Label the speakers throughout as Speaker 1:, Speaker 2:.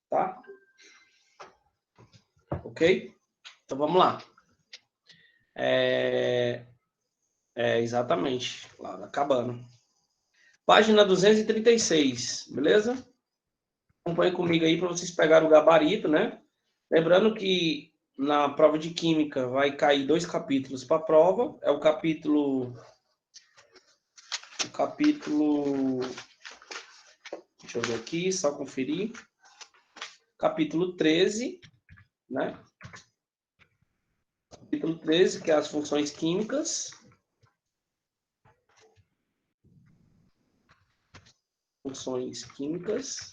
Speaker 1: Tá? Ok? Então, vamos lá. Exatamente. Lá, acabando. Página 236, beleza? Acompanhe comigo aí para vocês pegarem o gabarito, né? Lembrando que na prova de Química vai cair 2 capítulos para a prova. É o capítulo... Deixa eu ver aqui, só conferir. Capítulo 13, né? Capítulo 13, que é as funções químicas. Funções químicas.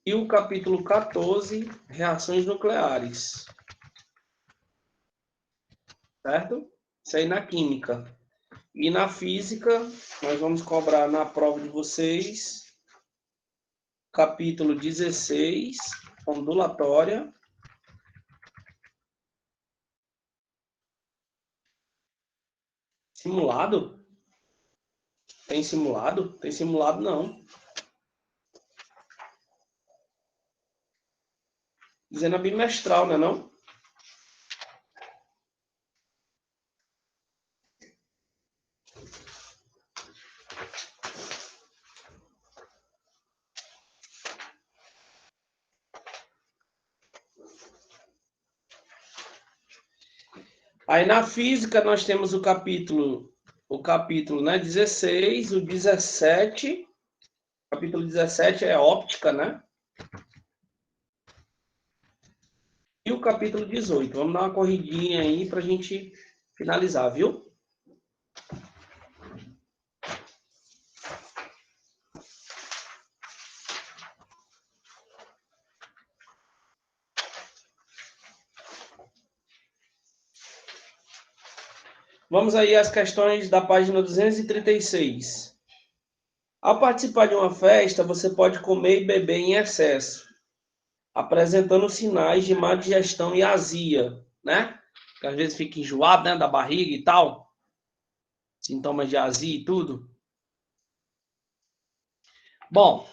Speaker 1: E o capítulo 14, reações nucleares. Certo? Isso aí na química. E na física, nós vamos cobrar na prova de vocês, capítulo 16, ondulatória. Simulado? Tem simulado? Tem simulado não. Dizendo a bimestral, né não? Aí na física nós temos o capítulo, né, 16, o 17. O capítulo 17 é óptica, né? E o capítulo 18. Vamos dar uma corridinha aí para a gente finalizar, viu? Vamos aí às questões da página 236. Ao participar de uma festa, você pode comer e beber em excesso, apresentando sinais de má digestão e azia, né? Que às vezes fica enjoado, né, da barriga e tal. Sintomas de azia e tudo. Bom,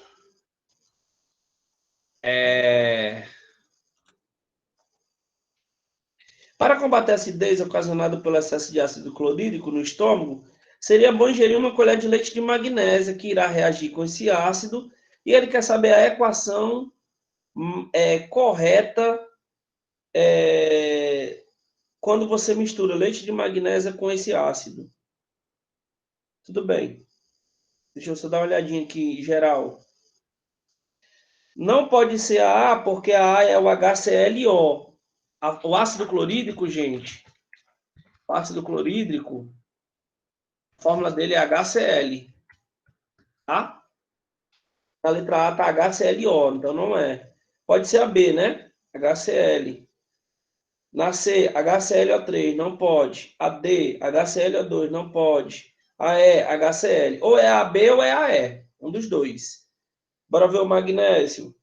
Speaker 1: para combater a acidez ocasionada pelo excesso de ácido clorídrico no estômago, seria bom ingerir uma colher de leite de magnésia, que irá reagir com esse ácido, e ele quer saber a equação correta quando você mistura leite de magnésia com esse ácido. Tudo bem. Deixa eu só dar uma olhadinha aqui, geral. Não pode ser a A, porque a A é o HClO. O ácido clorídrico, gente, o ácido clorídrico, a fórmula dele é HCl. Tá? Na letra A tá HClO, então não é. Pode ser a B, né? HCl. Na C, HClO3, não pode. A D, HClO2, não pode. A E, HCl. Ou é a B ou é a E. Um dos dois. Bora ver o magnésio.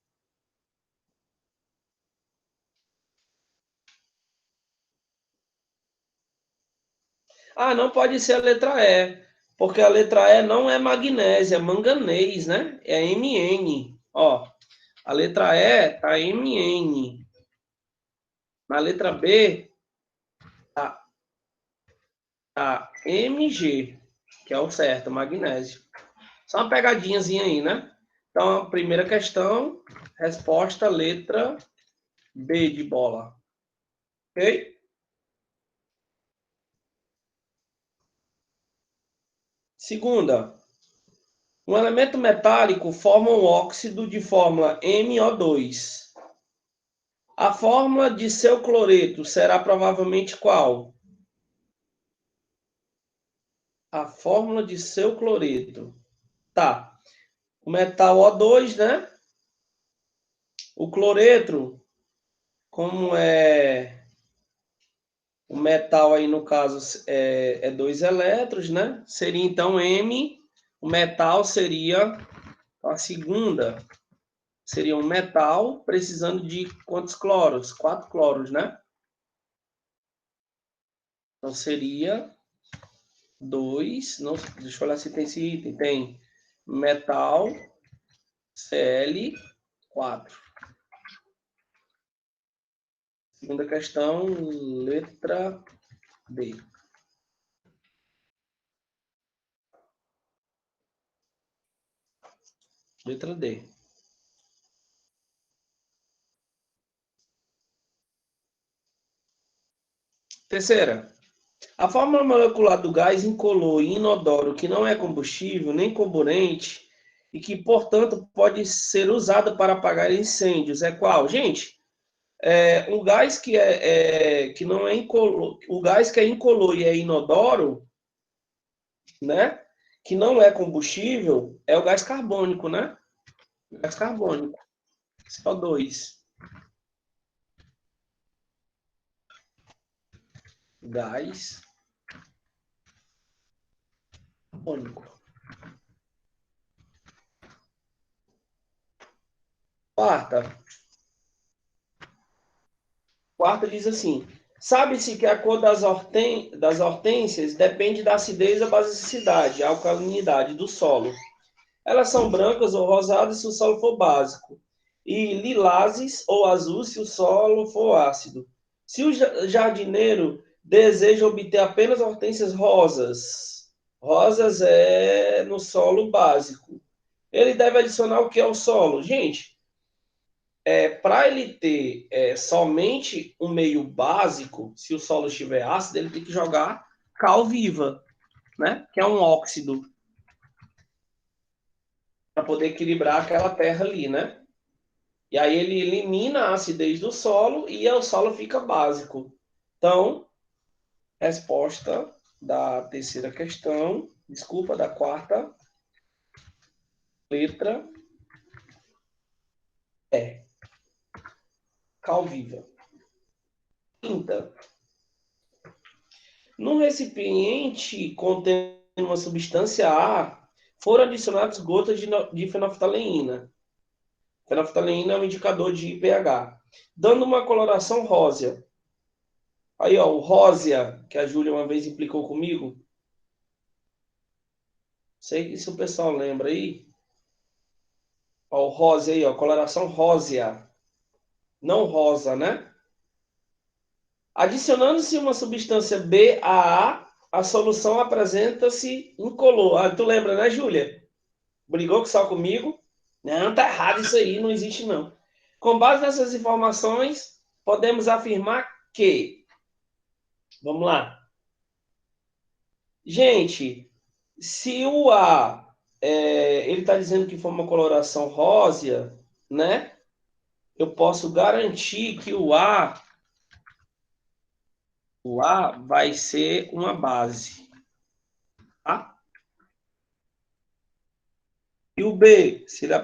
Speaker 1: Ah, não pode ser a letra E. Porque a letra E não é magnésio, é manganês, né? É Mn. Ó, a letra E tá Mn. Na letra B, tá Mg, que é o certo, magnésio. Só uma pegadinhazinha aí, né? Então, a primeira questão, resposta letra B de bola. Ok? Segunda, um elemento metálico forma um óxido de fórmula MO2. A fórmula de seu cloreto será provavelmente qual? A fórmula de seu cloreto. Tá. O metal O2, né? O cloreto, como é o metal aí no caso é 2 elétrons, né? Seria então M, o metal seria a segunda, seria um metal precisando de quantos cloros? 4 cloros, né? Então seria 2, não, deixa eu olhar se tem esse item, tem metal Cl4. Segunda questão, letra D. Letra D. Terceira. A fórmula molecular do gás incolor e inodoro que não é combustível nem comburente e que, portanto, pode ser usada para apagar incêndios é qual? Gente, o gás que não é incolor, o gás que é incolor e é inodoro, né? Que não é combustível, é o gás carbônico, né? Gás carbônico. CO2. Gás carbônico. Quarta diz assim: sabe-se que a cor das hortênsias depende da acidez, a basicidade, a alcalinidade do solo. Elas são brancas ou rosadas se o solo for básico, e lilazes ou azul se o solo for ácido. Se o jardineiro deseja obter apenas hortênsias rosas, rosas é no solo básico, ele deve adicionar o que ao solo? Gente, para ele ter somente um meio básico, se o solo estiver ácido, ele tem que jogar cal viva, né? Que é um óxido, para poder equilibrar aquela terra ali, né? E aí ele elimina a acidez do solo e o solo fica básico. Então, resposta da terceira questão, desculpa, da quarta, letra E. Cal viva. Quinta. No recipiente contendo uma substância A, foram adicionadas gotas de fenolftaleína. Fenolftaleína é um indicador de pH, dando uma coloração rósea. Aí, ó, o rósea, que a Júlia uma vez implicou comigo. Sei se o pessoal lembra aí. Ó, o rósea aí, ó, coloração rósea. Não rosa, né? Adicionando-se uma substância B a A solução apresenta-se incolor. Ah, tu lembra, né, Júlia? Brigou só comigo? Não, tá errado isso aí, não existe não. Com base nessas informações, podemos afirmar que... Vamos lá. Gente, se o A, ele está dizendo que foi uma coloração rósea, né? Eu posso garantir que o A vai ser uma base, tá? E o B, se ele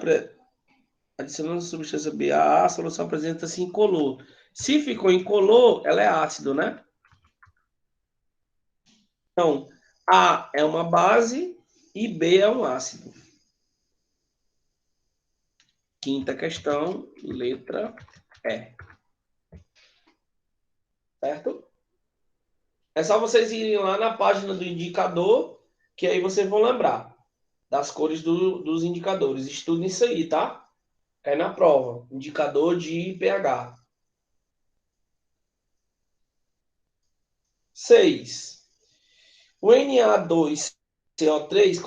Speaker 1: adicionando a substância B a A, a solução apresenta-se incolor. Se ficou incolor, ela é ácido, né? Então, A é uma base e B é um ácido. Quinta questão, letra E. Certo? É só vocês irem lá na página do indicador, que aí vocês vão lembrar das cores dos indicadores. Estudem isso aí, tá? Cai na prova. Indicador de pH. 6. O Na2CO3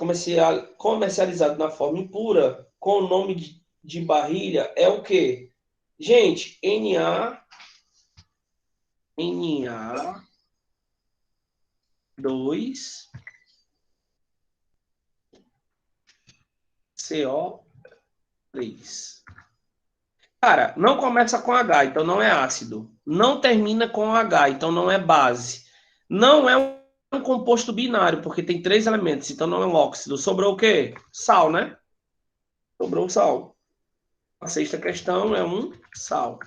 Speaker 1: comercializado na forma impura, com o nome de barrilha, é o quê? Gente, Na2CO3. Cara, não começa com H, então não é ácido. Não termina com H, então não é base. Não é um composto binário, porque tem 3 elementos, então não é um óxido. Sobrou o quê? Sal, né? Sobrou sal. A sexta questão é um sal.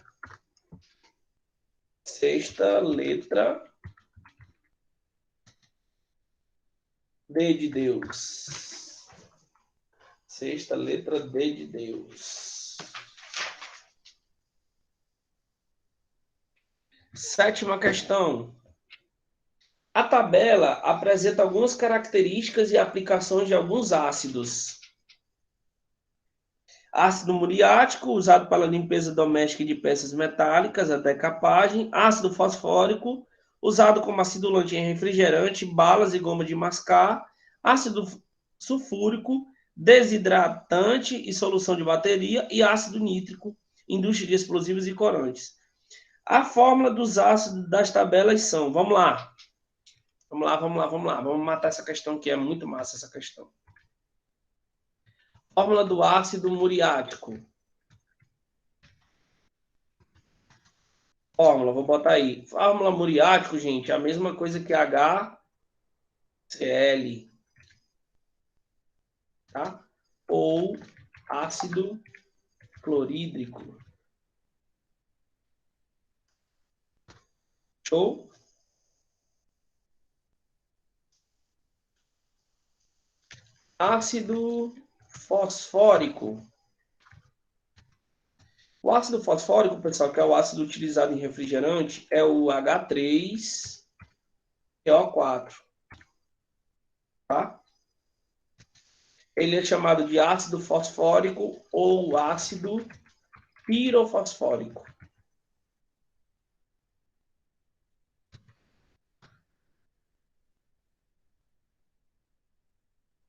Speaker 1: Sexta letra D de Deus. Sexta letra D de Deus. Sétima questão. A tabela apresenta algumas características e aplicações de alguns ácidos. Ácido muriático, usado para limpeza doméstica de peças metálicas, a decapagem. Ácido fosfórico, usado como acidulante em refrigerante, balas e goma de mascar. Ácido sulfúrico, desidratante e solução de bateria. E ácido nítrico, indústria de explosivos e corantes. A fórmula dos ácidos das tabelas são... Vamos lá. Vamos matar essa questão que é muito massa essa questão. Fórmula do ácido muriático. Fórmula, vou botar aí. Fórmula muriático, gente, é a mesma coisa que HCl, tá? Ou ácido clorídrico. Show? Ácido fosfórico. O ácido fosfórico, pessoal, que é o ácido utilizado em refrigerante, é o H3PO4, tá? Ele é chamado de ácido fosfórico ou ácido pirofosfórico.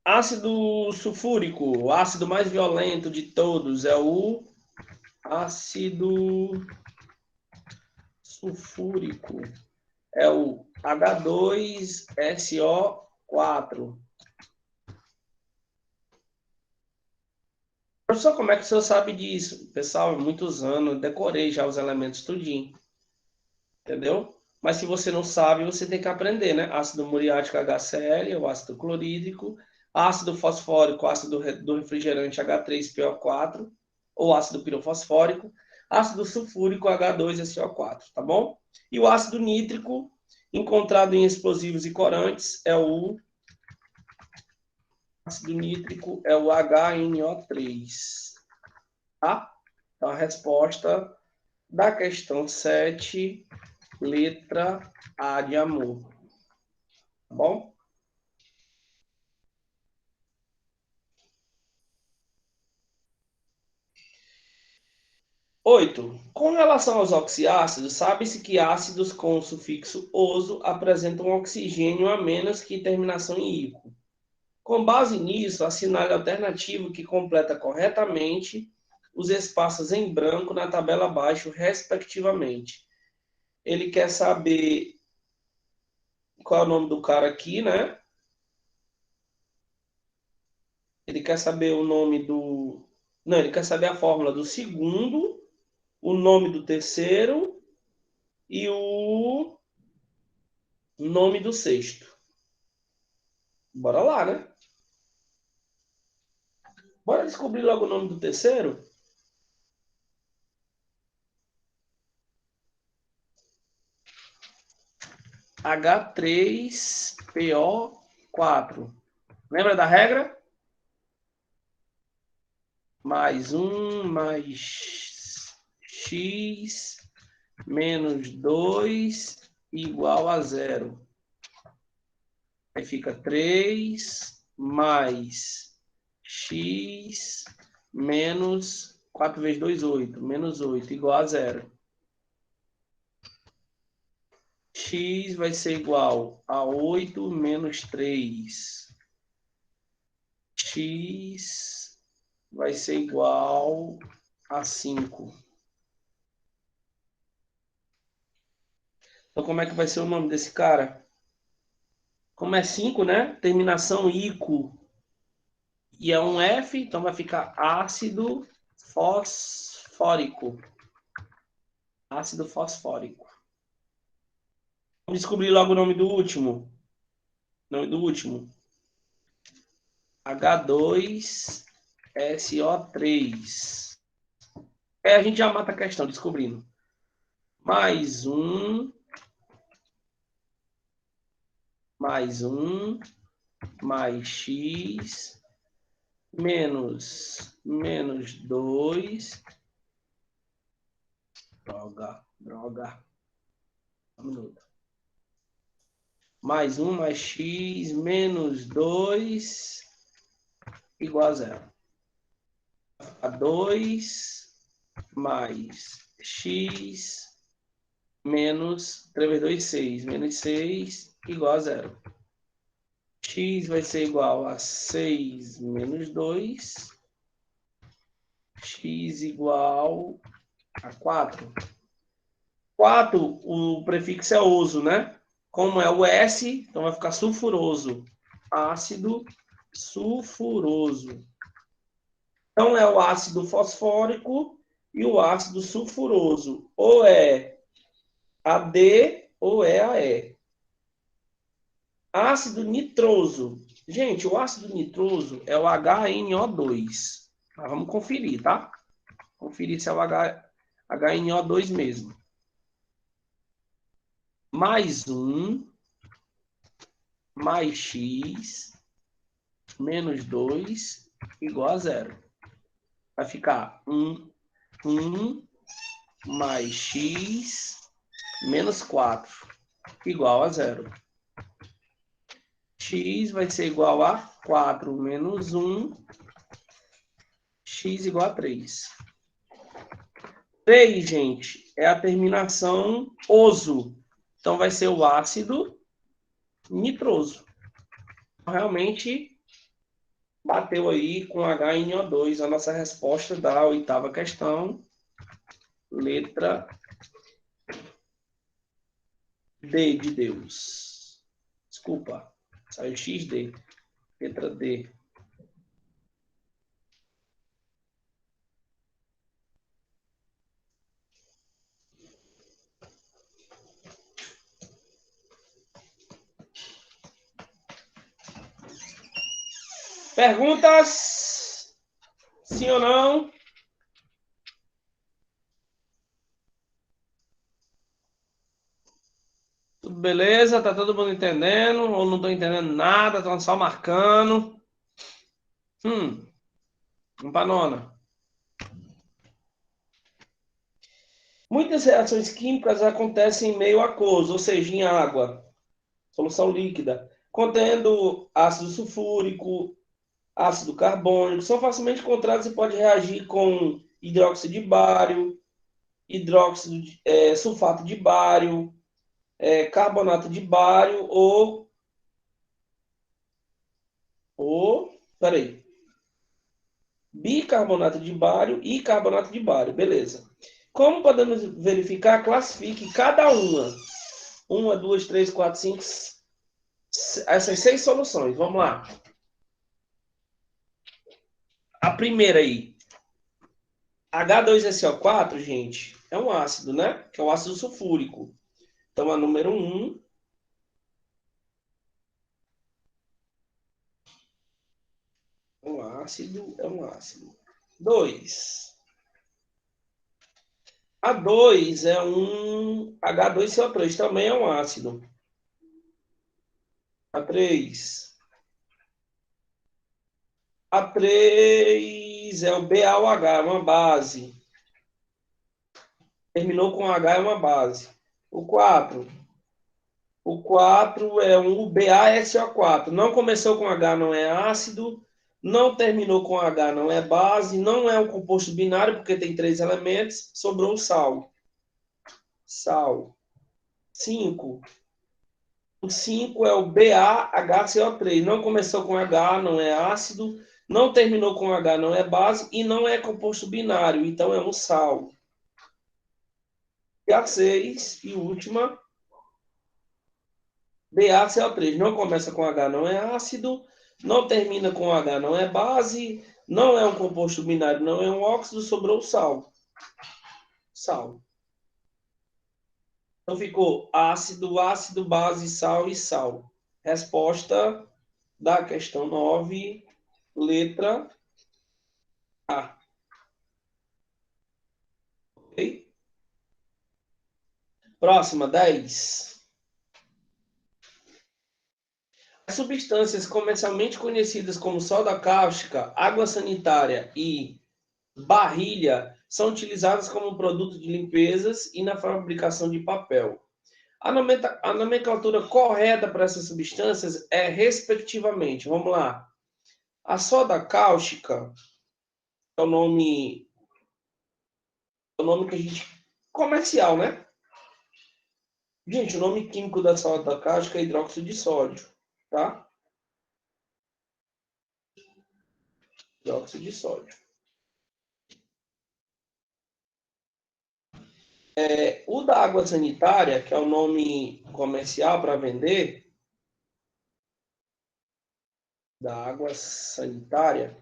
Speaker 1: Ácido sulfúrico, o ácido mais violento de todos, é o ácido sulfúrico. É o H2SO4. Professor, como é que o senhor sabe disso? Pessoal, muitos anos, decorei já os elementos tudinho. Entendeu? Mas se você não sabe, você tem que aprender, né? Ácido muriático HCl, o ácido clorídrico, ácido fosfórico, ácido do refrigerante H3PO4, ou ácido pirofosfórico, ácido sulfúrico H2SO4, tá bom? E o ácido nítrico, encontrado em explosivos e corantes, é o ácido nítrico, é o HNO3, tá? Então a resposta da questão 7, letra A de amor. Tá bom? Oito. Com relação aos oxiácidos, sabe-se que ácidos com o sufixo oso apresentam oxigênio a menos que terminação em ico. Com base nisso, assinale a alternativa que completa corretamente os espaços em branco na tabela abaixo, respectivamente. Ele quer saber qual é o nome do cara aqui, né? Ele quer saber o nome do... Não, ele quer saber a fórmula do segundo, o nome do terceiro e o nome do sexto. Bora lá, né? Bora descobrir logo o nome do terceiro? H3PO4. Lembra da regra? Mais 1 mais x menos 2 igual a 0. Aí fica 3 mais x menos 4 vezes 2, 8. Menos 8 igual a 0. X vai ser igual a 8 menos 3. X vai ser igual a 5. Então, como é que vai ser o nome desse cara? Como é 5, né? Terminação ico e é um F, então vai ficar ácido fosfórico. Ácido fosfórico. Vamos descobrir logo o nome do último. Nome do último. H2SO3. A gente já mata a questão descobrindo. Mais um mais x menos 2. Droga. Um minuto. Mais 1 mais x menos 2 igual a 0. A 2 mais x menos 3 vezes 2, 6. Menos 6 igual a 0. X vai ser igual a 6 menos 2. X igual a 4. 4, o prefixo é oso, né? Como é o S, então vai ficar sulfuroso. Ácido sulfuroso. Então é o ácido fosfórico e o ácido sulfuroso. Ou é AD ou é AE. Ácido nitroso. Gente, o ácido nitroso é o HNO2. Mas vamos conferir, tá? Conferir se é o HNO2 mesmo. Mais 1, mais x, menos 2, igual a 0. Vai ficar 1 mais x, menos 4, igual a 0. X vai ser igual a 4 menos 1, x igual a 3. 3, gente, é a terminação oso. Então, vai ser o ácido nitroso. Realmente, bateu aí com HNO2 a nossa resposta da 8ª questão. Letra D de Deus. Desculpa, saiu XD. Letra D. Perguntas? Sim ou não? Tudo beleza? Tá todo mundo entendendo? Ou não tô entendendo nada? Estão só marcando? Vamos pra nona. Muitas reações químicas acontecem em meio aquoso, ou seja, em água, solução líquida, contendo ácido sulfúrico, ácido carbônico, são facilmente encontrados e pode reagir com hidróxido de bário, sulfato de bário, carbonato de bário peraí, bicarbonato de bário e carbonato de bário, beleza. Como podemos verificar? Classifique cada uma. 1, 2, 3, 4, 5, essas 6 soluções. Vamos lá. A primeira aí. H2SO4, gente, é um ácido, né? Que é o ácido sulfúrico. Então, a número 1. É um ácido. 2. A2 é um H2CO3, também é um ácido. A3. A3 é o BaOH, é uma base. Terminou com H, é uma base. O 4. O 4 é um BaSO4. Não começou com H, não é ácido. Não terminou com H, não é base. Não é um composto binário, porque tem 3 elementos. Sobrou o sal. Sal. 5. O 5 é o BaHCO3. Não começou com H, não é ácido. Não terminou com H, não é base. E não é composto binário, então é um sal. E a 6, e última, BaCO3. Não começa com H, não é ácido. Não termina com H, não é base. Não é um composto binário, não é um óxido. Sobrou sal. Sal. Então ficou ácido, ácido, base, sal e sal. Resposta da questão 9, letra A. Ok? Próxima, 10. As substâncias comercialmente conhecidas como soda cáustica, água sanitária e barrilha são utilizadas como produto de limpezas e na fabricação de papel. A nomenclatura correta para essas substâncias é respectivamente, vamos lá, a soda cáustica É o nome que a gente... Comercial, né? Gente, o nome químico da salada cáustica é hidróxido de sódio, tá? Hidróxido de sódio. O da água sanitária, que é o nome comercial para vender, da água sanitária,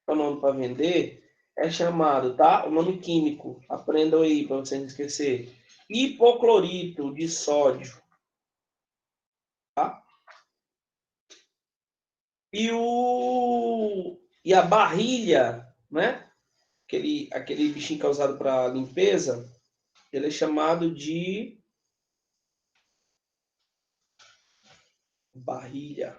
Speaker 1: que é o nome para vender, é chamado, tá? O nome químico, aprendam aí para você não esquecer. Hipoclorito de sódio, tá? E a barrilha, né? Aquele bichinho que é usado para limpeza, ele é chamado de barrilha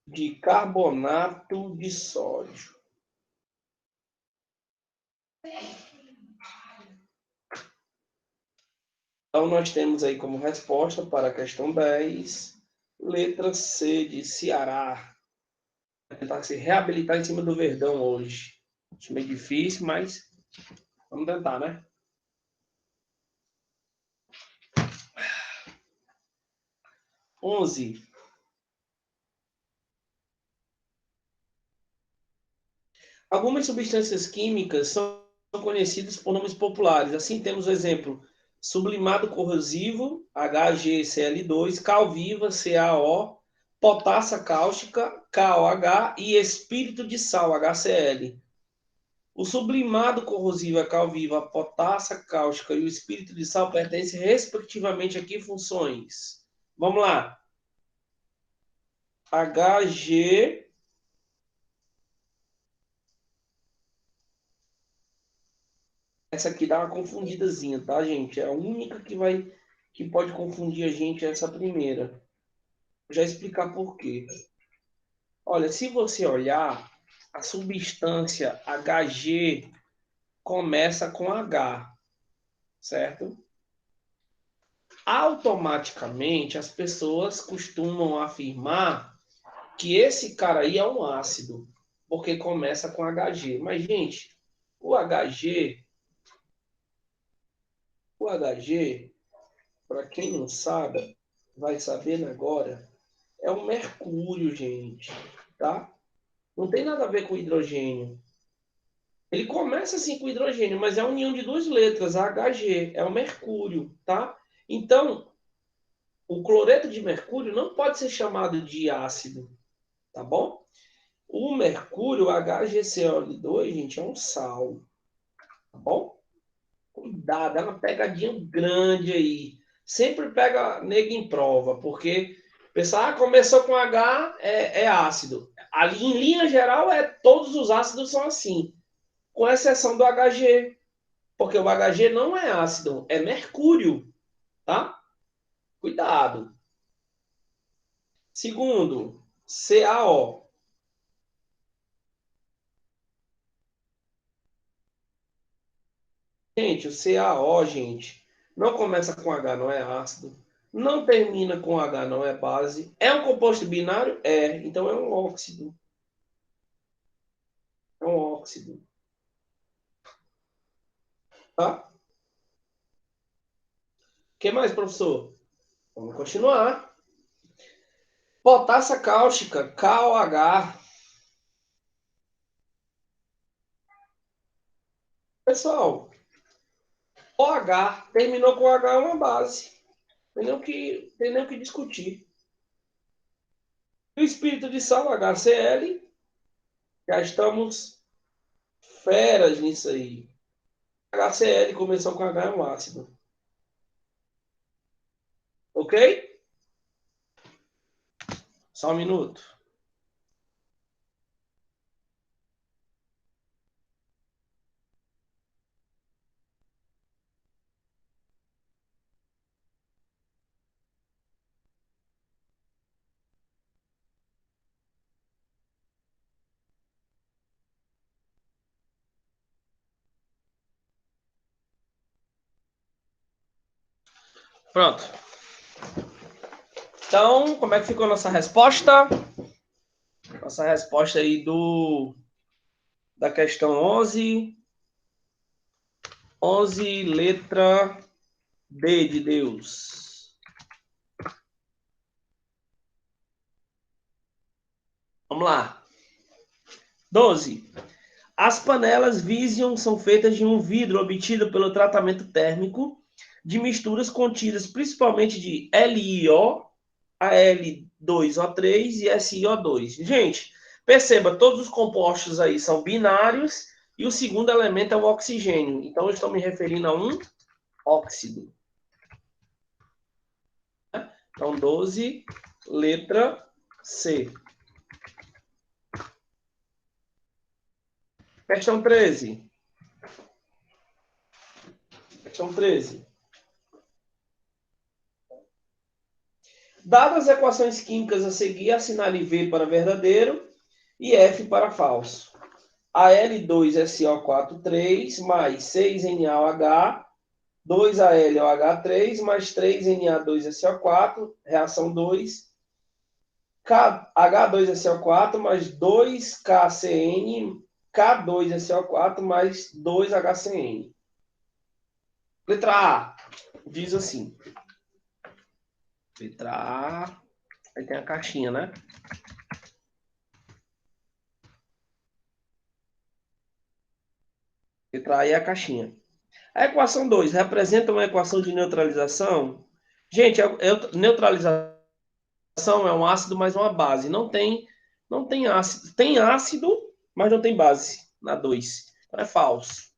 Speaker 1: de carbonato de sódio. Então, nós temos aí como resposta para a questão 10, letra C de Ceará. Vai tentar se reabilitar em cima do Verdão hoje. Acho meio difícil, mas vamos tentar, né? 11. Algumas substâncias químicas são conhecidas por nomes populares. Assim, temos o exemplo sublimado corrosivo, HgCl2, calviva, CaO, potassa cáustica, KOH e espírito de sal, HCl. O sublimado corrosivo, a calviva, a potassa cáustica e o espírito de sal pertencem respectivamente a que funções? Vamos lá. Hg. Essa aqui dá uma confundidazinha, tá, gente? É a única que pode confundir a gente essa primeira. Vou já explicar por quê. Olha, se você olhar, a substância Hg começa com H, certo? Automaticamente, as pessoas costumam afirmar que esse cara aí é um ácido, porque começa com Hg. Mas, gente, o Hg, o Hg, para quem não sabe, vai sabendo agora, é um mercúrio, gente, tá? Não tem nada a ver com hidrogênio. Ele começa assim com hidrogênio, mas é a união de duas letras, Hg, é o mercúrio, tá? Então, o cloreto de mercúrio não pode ser chamado de ácido, tá bom? O mercúrio, HgCl2, gente, é um sal, tá bom? Cuidado, é uma pegadinha grande aí. Sempre pega nego em prova, porque pensar, começou com H, é ácido. Ali, em linha geral, todos os ácidos são assim, com exceção do Hg, porque o Hg não é ácido, é mercúrio, tá? Cuidado. Segundo, CaO. Gente, o CaO, gente, não começa com H, não é ácido. Não termina com H, não é base. É um composto binário? É. Então é um óxido. É um óxido. Tá? O que mais, professor? Vamos continuar. Potassa cáustica, KOH. Pessoal, OH terminou com H é uma base. Tem nem o que discutir. O espírito de sal, HCl, já estamos feras nisso aí. HCl começou com H é um ácido. Ok? Só um minuto. Pronto. Então, como é que ficou a nossa resposta? Nossa resposta aí da questão 11, letra D de Deus. Vamos lá. 12. As panelas Vision são feitas de um vidro obtido pelo tratamento térmico de misturas contidas principalmente de LiO, Al2O3 e SiO2. Gente, perceba, todos os compostos aí são binários e o segundo elemento é o oxigênio. Então, eu estou me referindo a um óxido. Então, 12, letra C. Questão 13. Questão 13. Dadas as equações químicas a seguir, assinale V para verdadeiro e F para falso. Al2SO4 mais 6NaOH, 2AlOH3 mais 3Na2SO4, reação 2, H2SO4 mais 2KCN, K2SO4 mais 2HCN. Letra A diz assim. Letra A. Aí tem a caixinha, né? Letra A é a caixinha. A equação 2 representa uma equação de neutralização. Gente, neutralização é um ácido mais uma base. Não tem ácido. Tem ácido, mas não tem base na 2. Então é falso.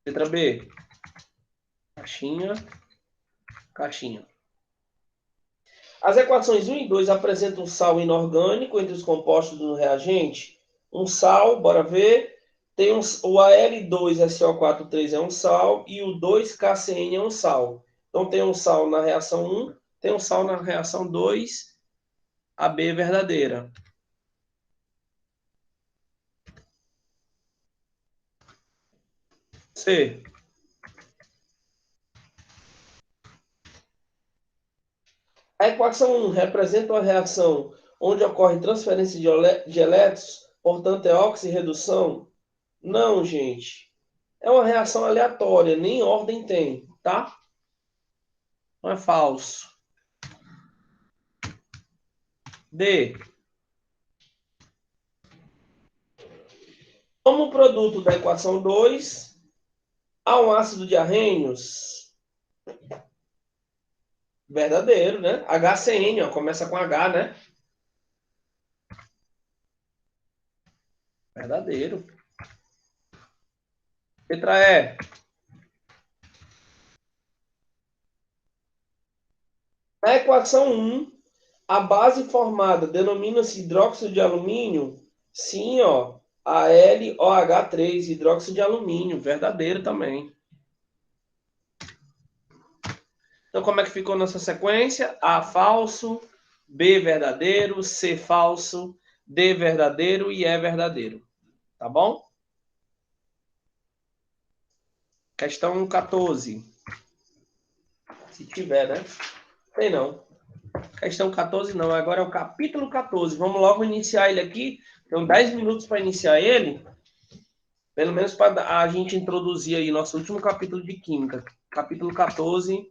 Speaker 1: Letra B. Caixinha. Caixinha. As equações 1 e 2 apresentam sal inorgânico entre os compostos do reagente. Um sal, bora ver. Tem o Al2SO4 é um sal e o 2KCN é um sal. Então tem um sal na reação 1, tem um sal na reação 2, a B é verdadeira. C. A equação 1 representa uma reação onde ocorre transferência de elétrons, portanto é oxirredução? Não, gente. É uma reação aleatória, nem ordem tem, tá? Não é falso. D. Como produto da equação 2, há um ácido de arrênios verdadeiro, né? HCN, ó, começa com H, né? Verdadeiro. Letra E. Na equação 1, a base formada denomina-se hidróxido de alumínio. Sim, ó. AlOH3, hidróxido de alumínio. Verdadeiro também. Então, como é que ficou nossa sequência? A falso, B verdadeiro, C falso, D verdadeiro e E verdadeiro. Tá bom? Questão 14. Se tiver, né? Tem não. Questão 14 não, agora é o capítulo 14. Vamos logo iniciar ele aqui. Tem 10 minutos para iniciar ele. Pelo menos para a gente introduzir aí nosso último capítulo de Química. Capítulo 14.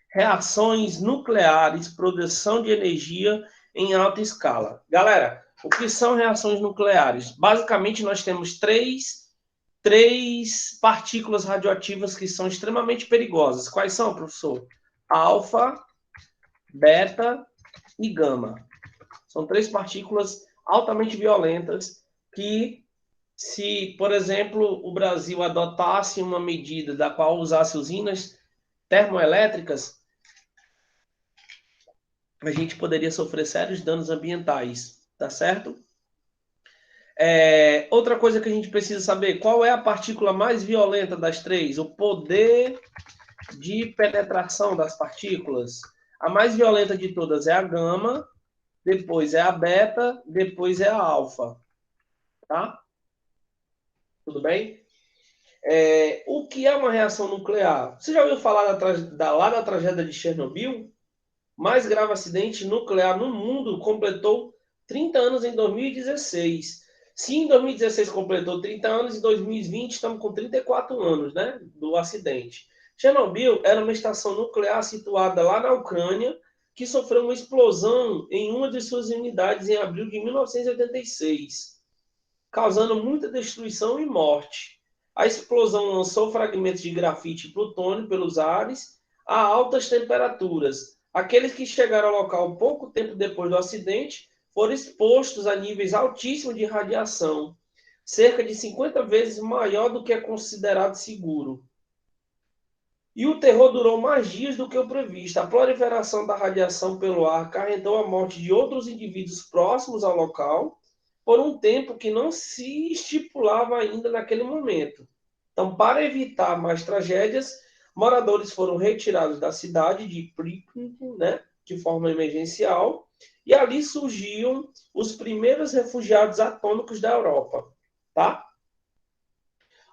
Speaker 1: Reações nucleares, produção de energia em alta escala. Galera, o que são reações nucleares? Basicamente, nós temos três partículas radioativas que são extremamente perigosas. Quais são, professor? Alfa, beta e gama. São 3 partículas altamente violentas que, se, por exemplo, o Brasil adotasse uma medida da qual usasse usinas termoelétricas, a gente poderia sofrer sérios danos ambientais, tá certo? Outra coisa que a gente precisa saber, qual é a partícula mais violenta das 3? O poder de penetração das partículas. A mais violenta de todas é a gama, depois é a beta, depois é a alfa. Tá? Tudo bem? O que é uma reação nuclear? Você já ouviu falar lá da tragédia de Chernobyl? Mais grave acidente nuclear no mundo, completou 30 anos em 2016. Se em 2016 completou 30 anos, em 2020 estamos com 34 anos, né, do acidente. Chernobyl era uma estação nuclear situada lá na Ucrânia, que sofreu uma explosão em uma de suas unidades em abril de 1986, causando muita destruição e morte. A explosão lançou fragmentos de grafite e plutônio pelos ares a altas temperaturas. Aqueles que chegaram ao local pouco tempo depois do acidente foram expostos a níveis altíssimos de radiação, cerca de 50 vezes maior do que é considerado seguro. E o terror durou mais dias do que o previsto. A proliferação da radiação pelo ar acarretou a morte de outros indivíduos próximos ao local por um tempo que não se estipulava ainda naquele momento. Então, para evitar mais tragédias, moradores foram retirados da cidade de Pripyat, né, de forma emergencial, e ali surgiam os primeiros refugiados atômicos da Europa, tá?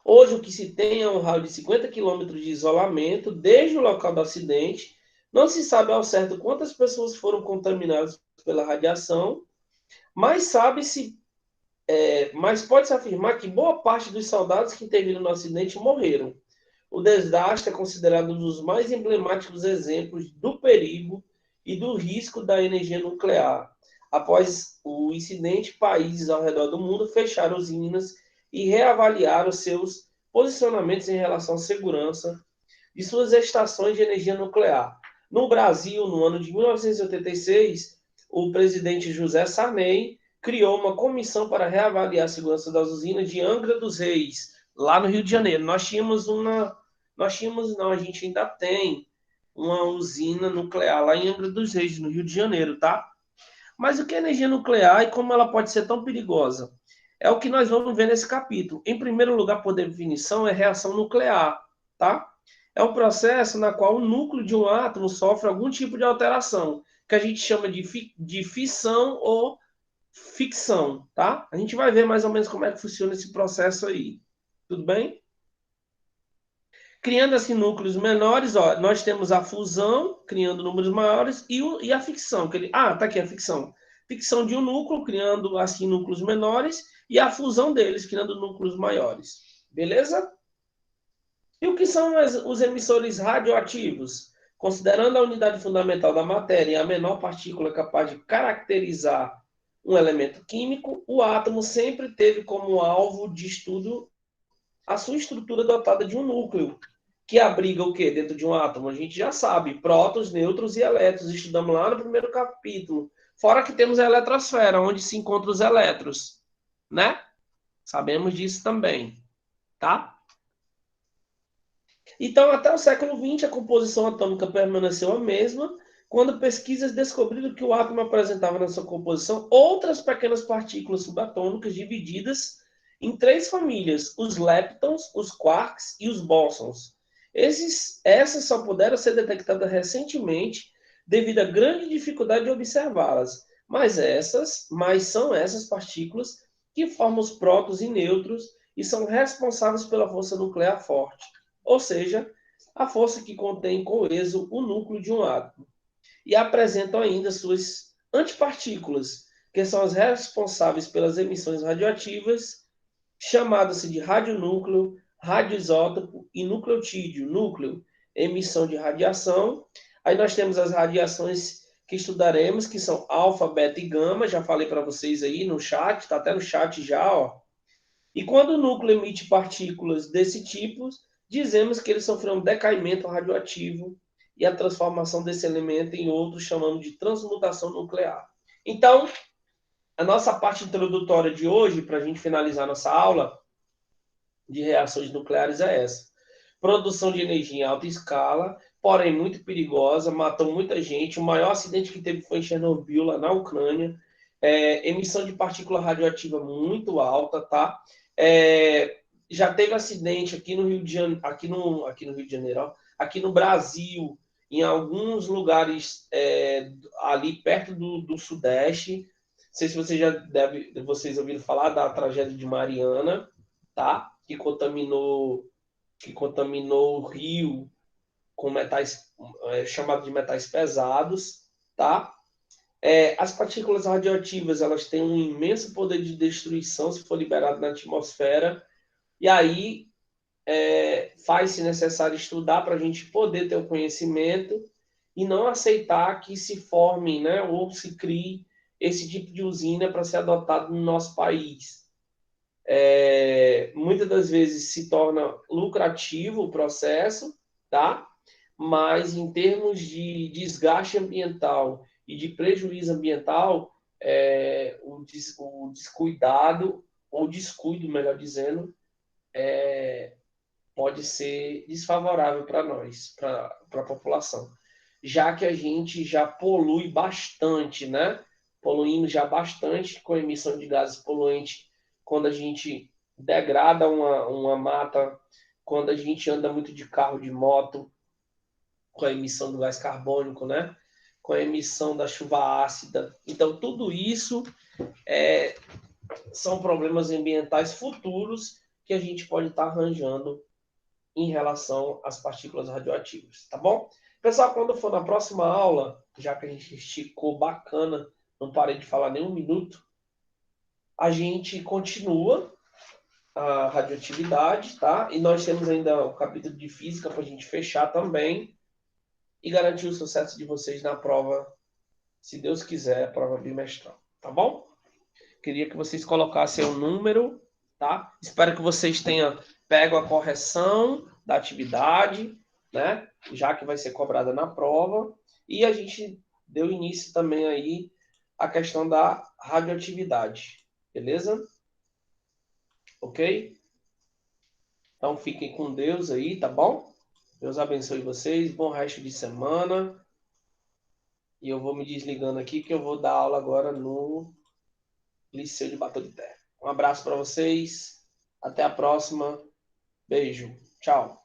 Speaker 1: Hoje, o que se tem é um raio de 50 quilômetros de isolamento desde o local do acidente. Não se sabe ao certo quantas pessoas foram contaminadas pela radiação, mas mas pode-se afirmar que boa parte dos soldados que interviram no acidente morreram. O desastre é considerado um dos mais emblemáticos exemplos do perigo e do risco da energia nuclear. Após o incidente, países ao redor do mundo fecharam usinas e reavaliaram seus posicionamentos em relação à segurança de suas estações de energia nuclear. No Brasil, no ano de 1986, o presidente José Sarney criou uma comissão para reavaliar a segurança das usinas de Angra dos Reis, lá no Rio de Janeiro. Não, a gente ainda tem uma usina nuclear lá em Angra dos Reis, no Rio de Janeiro, tá? Mas o que é energia nuclear e como ela pode ser tão perigosa? É o que nós vamos ver nesse capítulo. Em primeiro lugar, por definição, é reação nuclear, tá? É um processo na qual o núcleo de um átomo sofre algum tipo de alteração, que a gente chama de fissão ou ficção, tá? A gente vai ver mais ou menos como é que funciona esse processo aí. Tudo bem? Criando assim núcleos menores, ó, nós temos a fusão, criando números maiores, e a ficção. Tá aqui a ficção. Ficção de um núcleo, criando assim núcleos menores, e a fusão deles, criando núcleos maiores. Beleza? E o que são os emissores radioativos? Considerando a unidade fundamental da matéria e a menor partícula capaz de caracterizar um elemento químico, o átomo sempre teve como alvo de estudo a sua estrutura dotada de um núcleo, que abriga o quê dentro de um átomo? A gente já sabe, prótons, nêutrons e elétrons. Estudamos lá no primeiro capítulo. Fora que temos a eletrosfera, onde se encontram os elétrons, né? Sabemos disso também, tá? Então, até o século XX, a composição atômica permaneceu a mesma, quando pesquisas descobriram que o átomo apresentava na sua composição outras pequenas partículas subatômicas divididas em três famílias: os leptons, os quarks e os bósons. Essas só puderam ser detectadas recentemente devido à grande dificuldade de observá-las. Mas são essas partículas que formam os prótons e nêutrons e são responsáveis pela força nuclear forte, ou seja, a força que contém coeso o núcleo de um átomo, e apresentam ainda suas antipartículas, que são as responsáveis pelas emissões radioativas, chamadas de radionúcleo, radioisótopo e nucleotídeo. Núcleo, emissão de radiação. Aí nós temos as radiações que estudaremos, que são alfa, beta e gama, já falei para vocês aí no chat, está até no chat já, ó. E quando o núcleo emite partículas desse tipo, dizemos que ele sofreu um decaimento radioativo e a transformação desse elemento em outro, chamamos de transmutação nuclear. Então, a nossa parte introdutória de hoje, para a gente finalizar nossa aula de reações nucleares, é essa. Produção de energia em alta escala, porém muito perigosa, matou muita gente. O maior acidente que teve foi em Chernobyl, lá na Ucrânia. Emissão de partícula radioativa muito alta, tá? Já teve acidente aqui no Rio de Janeiro, aqui no Rio de Janeiro, ó, aqui no Brasil, em alguns lugares ali perto do Sudeste. Não sei se vocês ouviram falar da tragédia de Mariana, tá? Que contaminou o rio com metais chamados de metais pesados, tá? As partículas radioativas, elas têm um imenso poder de destruição se for liberado na atmosfera, e aí faz-se necessário estudar para a gente poder ter o conhecimento e não aceitar que se forme, né, ou se crie esse tipo de usina para ser adotado no nosso país. Muitas das vezes se torna lucrativo o processo, tá? Mas em termos de desgaste ambiental e de prejuízo ambiental, o descuidado, ou descuido, melhor dizendo, pode ser desfavorável para nós, para a população. Já que a gente já polui bastante, né? Poluímos já bastante com a emissão de gases poluentes quando a gente degrada uma mata, quando a gente anda muito de carro, de moto, com a emissão do gás carbônico, né? Com a emissão da chuva ácida. Então, tudo isso são problemas ambientais futuros que a gente pode estar arranjando em relação às partículas radioativas, tá bom? Pessoal, quando for na próxima aula, já que a gente esticou bacana, não parei de falar nem um minuto, a gente continua a radioatividade, tá? E nós temos ainda o capítulo de física para a gente fechar também e garantir o sucesso de vocês na prova, se Deus quiser, a prova bimestral, tá bom? Queria que vocês colocassem o número, tá? Espero que vocês tenham pego a correção da atividade, né? Já que vai ser cobrada na prova. E a gente deu início também aí à questão da radioatividade, beleza? Ok? Então fiquem com Deus aí, tá bom? Deus abençoe vocês, bom resto de semana. E eu vou me desligando aqui que eu vou dar aula agora no Liceu de Batom de Terra. Um abraço para vocês. Até a próxima. Beijo. Tchau.